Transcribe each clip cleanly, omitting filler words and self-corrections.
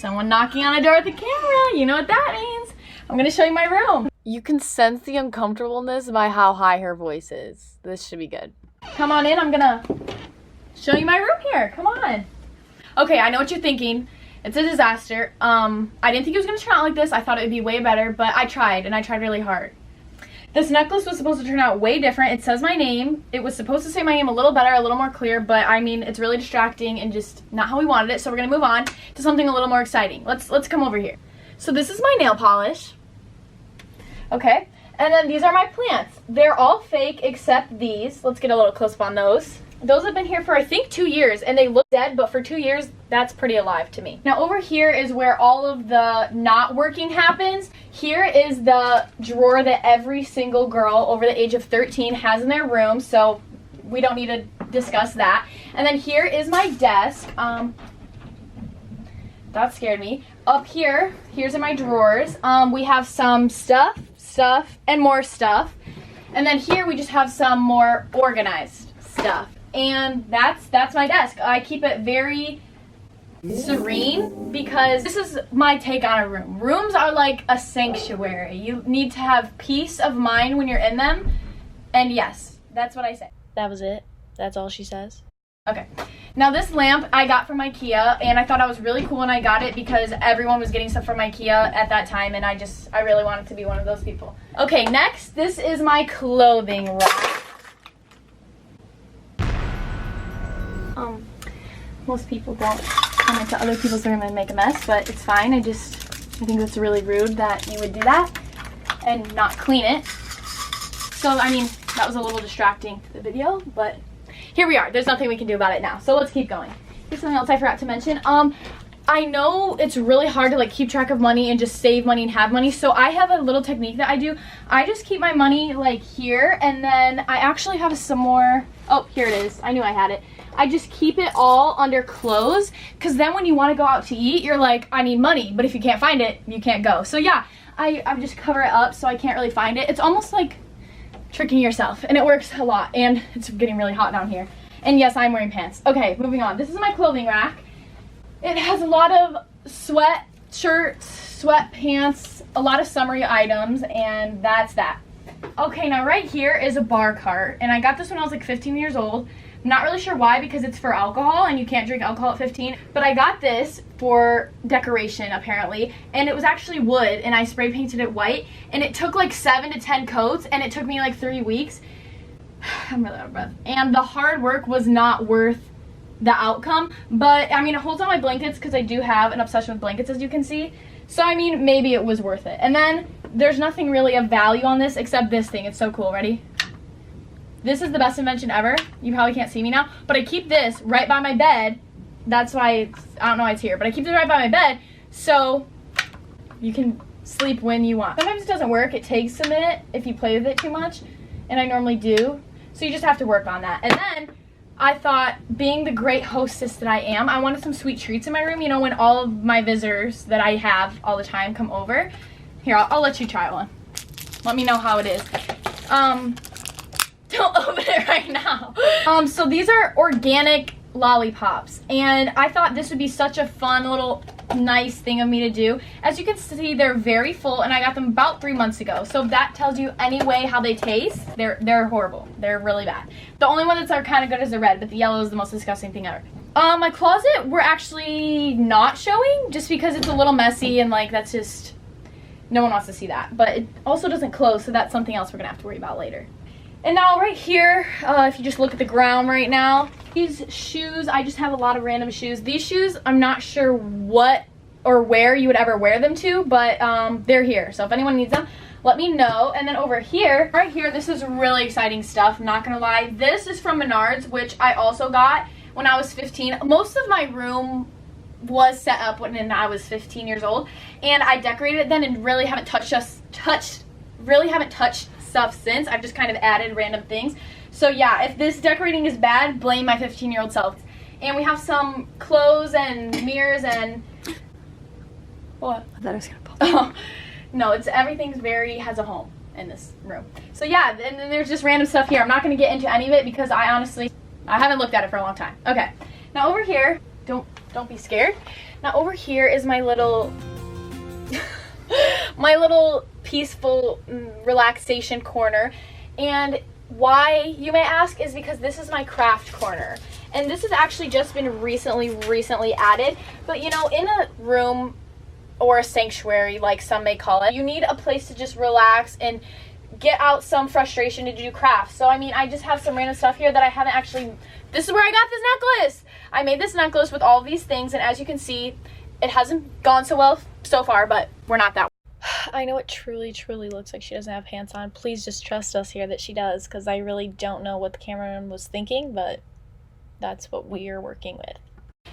Someone knocking on the door with the camera. You know what that means. I'm gonna show you my room. You can sense the uncomfortableness by how high her voice is. This should be good. Come on in, I'm gonna show you my room here. Come on. Okay, I know what you're thinking. It's a disaster. I didn't think it was gonna turn out like this. I thought it would be way better, but I tried, and I tried really hard. This necklace was supposed to turn out way different. It says my name. It was supposed to say my name a little better, a little more clear, but I mean, it's really distracting and just not how we wanted it. So we're gonna move on to something a little more exciting. Let's come over here. So this is my nail polish. Okay, and then these are my plants. They're all fake except these. Let's get a little close up on those. Those have been here for I think 2 years and they look dead, but for 2 years, that's pretty alive to me. Now over here is where all of the not working happens. Here is the drawer that every single girl over the age of 13 has in their room, so we don't need to discuss that. And then here is my desk. That scared me. Up here, here's in my drawers. We have some stuff, and more stuff. And then here we just have some more organized stuff. And that's my desk. I keep it very serene because this is my take on a room. Rooms are like a sanctuary. You need to have peace of mind when you're in them. And yes, that's what I say. That was it? That's all she says? Okay. Now this lamp I got from IKEA, and I thought I was really cool when I got it because everyone was getting stuff from IKEA at that time, and I really wanted to be one of those people. Okay, next, this is my clothing rack. Most people don't come into other people's room and make a mess, but it's fine. I think it's really rude that you would do that and not clean it. So, I mean, that was a little distracting to the video, but here we are. There's nothing we can do about it now. So let's keep going. Here's something else I forgot to mention. I know it's really hard to like keep track of money and just save money and have money. So I have a little technique that I do. I just keep my money like here, and then I actually have some more. Oh, here it is. I knew I had it. I just keep it all under clothes, because then when you want to go out to eat, you're like, I need money, but if you can't find it, you can't go. So yeah, I just cover it up so I can't really find it. It's almost like tricking yourself, and it works a lot, and it's getting really hot down here. And yes, I'm wearing pants. Okay, moving on. This is my clothing rack. It has a lot of sweatshirts, sweatpants, a lot of summery items, and that's that. Okay, now right here is a bar cart, and I got this when I was like 15 years old. I'm not really sure why, because it's for alcohol and you can't drink alcohol at 15, but I got this for decoration apparently, and it was actually wood, and I spray painted it white, and it took like 7 to 10 coats, and it took me like 3 weeks. I'm really out of breath. And the hard work was not worth the outcome, but I mean, it holds on my blankets because I do have an obsession with blankets, as you can see. So I mean, maybe it was worth it. And then there's nothing really of value on this except this thing. It's so cool. Ready? This is the best invention ever. You probably can't see me now, but I keep this right by my bed. That's why I don't know why it's here, but I keep it right by my bed so you can sleep when you want. Sometimes it doesn't work. It takes a minute if you play with it too much, and I normally do. So you just have to work on that. And then I thought, being the great hostess that I am, I wanted some sweet treats in my room. You know, when all of my visitors that I have all the time come over. Here, I'll let you try one. Let me know how it is. Don't open it right now. So these are organic lollipops, and I thought this would be such a fun little nice thing of me to do. As you can see, they're very full, and I got them about 3 months ago. So if that tells you anyway how they taste, they're horrible. They're really bad. The only one that's kind of good is the red, but the yellow is the most disgusting thing ever. My closet, we're actually not showing just because it's a little messy, and like that's just, no one wants to see that. But it also doesn't close, so that's something else we're gonna have to worry about later. And now right here, if you just look at the ground right now, these shoes, I just have a lot of random shoes. These shoes, I'm not sure what or where you would ever wear them to, but they're here. So if anyone needs them, let me know. And then over here, right here, this is really exciting stuff, I'm not gonna lie. This is from Menards, which I also got when I was 15. Most of my room was set up when I was 15 years old, and I decorated it then and really haven't touched stuff since. I've just kind of added random things. So yeah, if this decorating is bad, blame my 15-year-old self. And we have some clothes and mirrors and what? I thought I was gonna pop. Oh, no, everything's has a home in this room. So yeah, and then there's just random stuff here. I'm not gonna get into any of it because I haven't looked at it for a long time. Okay, now over here, don't don't be scared. Now over here is my little my little peaceful relaxation corner. And why, you may ask, is because this is my craft corner. And this has actually just been recently added. But you know, in a room or a sanctuary, like some may call it, you need a place to just relax and get out some frustration to do crafts. So I mean, I just have some random stuff here that I haven't actually, this is where I got this necklace. I made this necklace with all of these things, and as you can see, it hasn't gone so well so far, but we're not that. I know it truly looks like she doesn't have pants on. Please just trust us here that she does, because I really don't know what the cameraman was thinking, but that's what we are working with.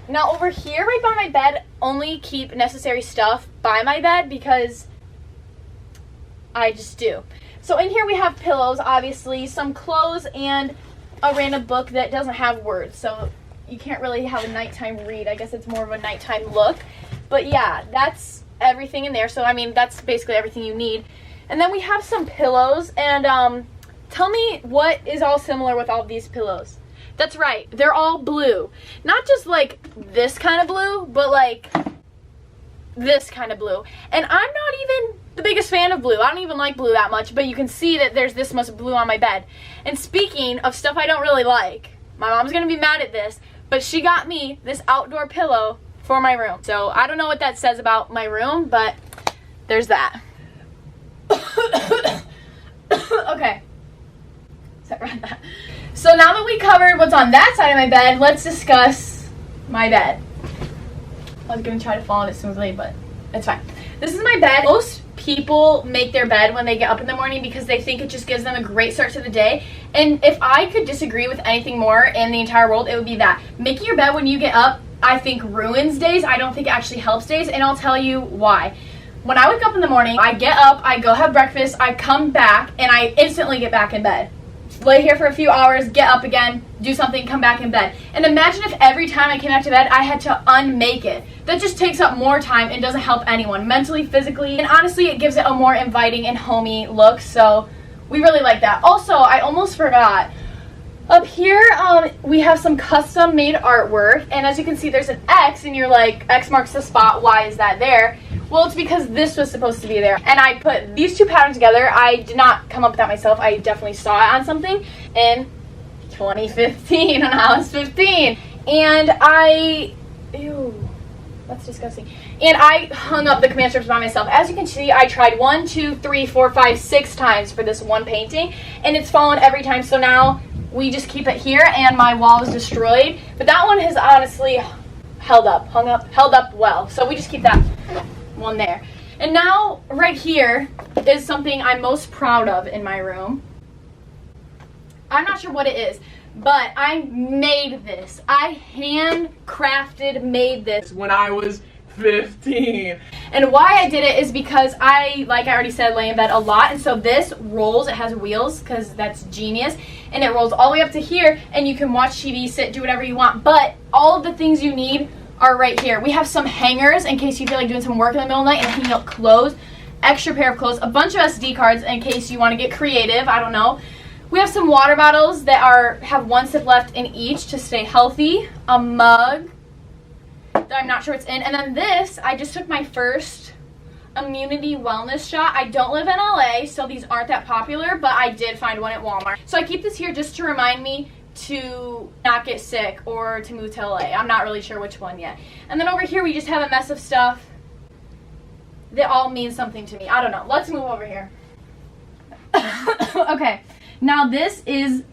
Now over here right by my bed, only keep necessary stuff by my bed because I just do. So in here we have pillows, obviously, some clothes, and a random book that doesn't have words. So you can't really have a nighttime read. I guess it's more of a nighttime look. But yeah, that's everything in there. So I mean, that's basically everything you need. And then we have some pillows, and tell me what is all similar with all of these pillows. That's right, they're all blue. Not just like this kind of blue, but like this kind of blue. And I'm not even the biggest fan of blue. I don't even like blue that much, but you can see that there's this much blue on my bed. And speaking of stuff I don't really like, my mom's gonna be mad at this, but she got me this outdoor pillow for my room. So I don't know what that says about my room, but there's that. Okay. Sorry about that. So now that we covered what's on that side of my bed, let's discuss my bed. I was gonna try to follow it smoothly, but it's fine. This is my bed. Most people make their bed when they get up in the morning because they think it just gives them a great start to the day. And if I could disagree with anything more in the entire world, it would be that. Making your bed when you get up, I think, ruins days. I don't think it actually helps days, and I'll tell you why. When I wake up in the morning, I get up, I go have breakfast, I come back, and I instantly get back in bed. Lay here for a few hours, get up again, do something, come back in bed. And imagine if every time I came back to bed, I had to unmake it. That just takes up more time and doesn't help anyone, mentally, physically, and honestly, it gives it a more inviting and homey look, so we really like that. Also, I almost forgot. Up here, we have some custom-made artwork, and as you can see, there's an X, and you're like, X marks the spot, why is that there? Well, it's because this was supposed to be there, and I put these two patterns together. I did not come up with that myself. I definitely saw it on something in 2015 when I was 15, and ew, that's disgusting. And I hung up the command strips by myself. As you can see, I tried 1, 2, 3, 4, 5, 6 times for this one painting, and it's fallen every time, so now we just keep it here, and my wall is destroyed, but that one has honestly held up well, so we just keep that one there. And now right here is something I'm most proud of in my room. I'm not sure what it is, but I made this. I handcrafted made this when I was 15. And why I did it is because I, like I already said, lay in bed a lot, and so this rolls. It has wheels because that's genius, and it rolls all the way up to here, and you can watch TV, sit, do whatever you want, but all of the things you need are right here. We have some hangers in case you feel like doing some work in the middle of the night and hanging up clothes, extra pair of clothes, a bunch of SD cards in case you want to get creative, I don't know. We have some water bottles that have 1 sip left in each to stay healthy, a mug that I'm not sure what's in, and then this, I just took my first immunity wellness shot. I don't live in LA, so these aren't that popular, but I did find one at Walmart. So I keep this here just to remind me to not get sick or to move to LA. I'm not really sure which one yet. And then over here we just have a mess of stuff that all means something to me. I don't know. Let's move over here. Okay, now this is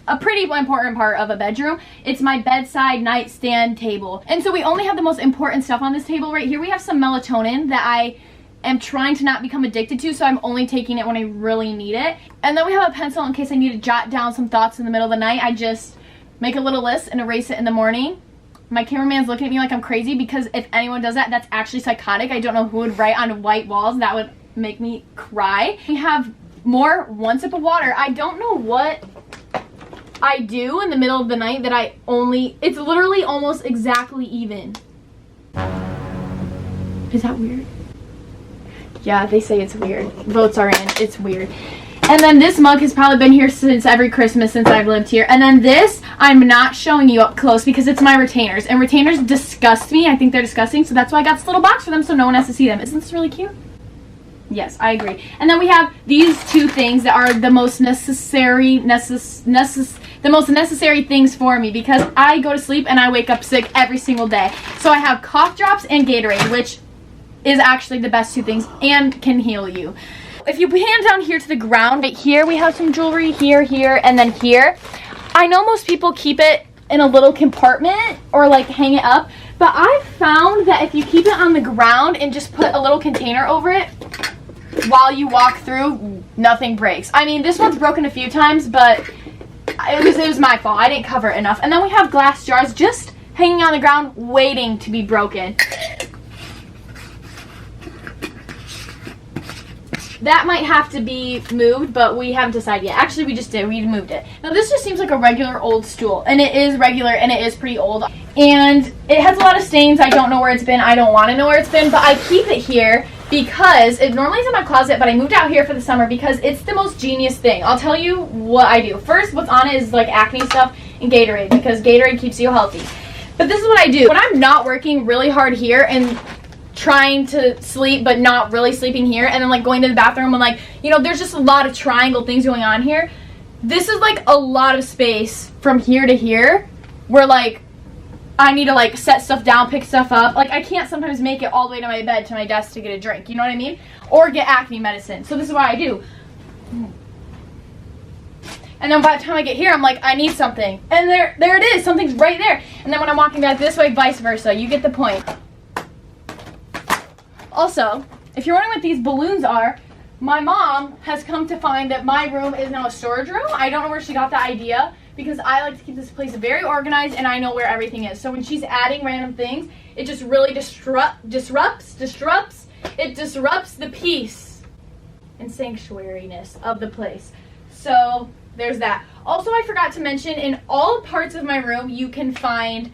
a pretty important part of a bedroom. It's my bedside nightstand table. And so we only have the most important stuff on this table right here. We have some melatonin that I am trying to not become addicted to, so I'm only taking it when I really need it. And then we have a pencil in case I need to jot down some thoughts in the middle of the night. I just make a little list and erase it in the morning. My cameraman's looking at me like I'm crazy because if anyone does that, that's actually psychotic. I don't know who would write on white walls. That would make me cry. We have more 1 sip of water. I don't know what I do in the middle of the night that it's literally almost exactly even. Is that weird? Yeah, they say it's weird. Votes are in. It's weird. And then this mug has probably been here since every Christmas since I've lived here. And then this, I'm not showing you up close because it's my retainers. And retainers disgust me. I think they're disgusting. So that's why I got this little box for them so no one has to see them. Isn't this really cute? Yes, I agree. And then we have these two things that are the most necessary things for me because I go to sleep and I wake up sick every single day. So I have cough drops and Gatorade, which is actually the best two things and can heal you. If you pan down here to the ground, right here we have some jewelry, here, and then here. I know most people keep it in a little compartment or like hang it up, but I've found that if you keep it on the ground and just put a little container over it while you walk through, nothing breaks. I mean, this one's broken a few times, but it was my fault. I didn't cover it enough. And then we have glass jars just hanging on the ground waiting to be broken. That might have to be moved, but we haven't decided yet. Actually, we just did. We moved it. Now, this just seems like a regular old stool, and it is regular, and it is pretty old. And it has a lot of stains. I don't know where it's been. I don't want to know where it's been, but I keep it here because it normally is in my closet, but I moved out here for the summer because it's the most genius thing. I'll tell you what I do. First, what's on it is like acne stuff and Gatorade because Gatorade keeps you healthy. But this is what I do. When I'm not working really hard here and trying to sleep but not really sleeping here and then like going to the bathroom and like, you know, there's just a lot of triangle things going on here. This is like a lot of space from here to here where like I need to like set stuff down, pick stuff up. Like I can't sometimes make it all the way to my bed to my desk to get a drink, you know what I mean? Or get acne medicine. So this is what I do. And then by the time I get here, I'm like, I need something. And there it is, something's right there. And then when I'm walking back this way, vice versa. You get the point. Also, if you're wondering what these balloons are, my mom has come to find that my room is now a storage room. I don't know where she got the idea because I like to keep this place very organized and I know where everything is. So when she's adding random things, it just really disrupts the peace and sanctuariness of the place. So there's that. Also, I forgot to mention, in all parts of my room, you can find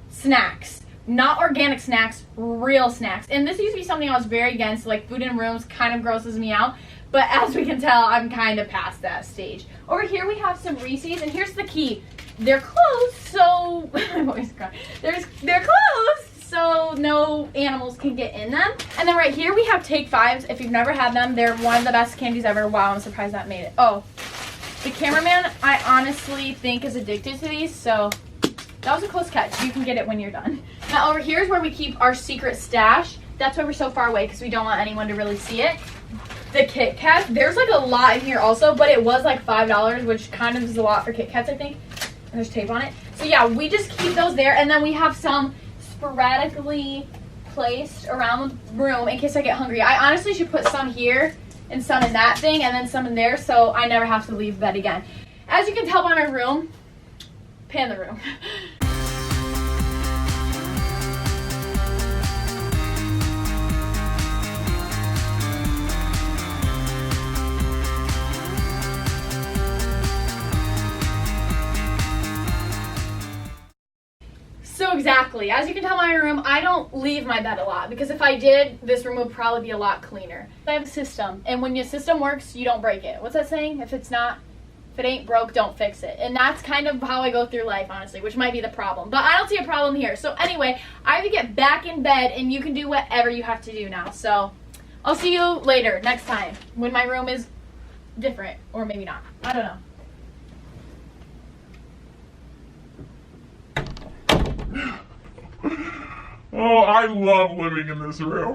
snacks. Not organic snacks, real snacks. And this used to be something I was very against, like food in rooms kind of grosses me out. But as we can tell, I'm kind of past that stage. Over here we have some Reese's, and here's the key. They're closed, so I'm always crying. They're closed, so no animals can get in them. And then right here we have Take Fives. If you've never had them, they're one of the best candies ever. Wow, I'm surprised that made it. Oh, the cameraman, I honestly think is addicted to these, so that was a close catch. You can get it when you're done. Now over here is where we keep our secret stash. That's why we're so far away because we don't want anyone to really see it. The Kit Kat, there's like a lot in here also, but it was like $5, which kind of is a lot for Kit Kats, I think. And there's tape on it. So yeah, we just keep those there, and then we have some sporadically placed around the room in case I get hungry. I honestly should put some here and some in that thing and then some in there so I never have to leave bed again. As you can tell by my room, pan the room. So exactly, as you can tell by my room, I don't leave my bed a lot because if I did, this room would probably be a lot cleaner. I have a system, and when your system works, you don't break it. What's that saying? If it ain't broke, don't fix it. And that's kind of how I go through life, honestly, which might be the problem. But I don't see a problem here. So anyway, I have to get back in bed, and you can do whatever you have to do now. So I'll see you later, next time, when my room is different, or maybe not. I don't know. Oh, I love living in this room.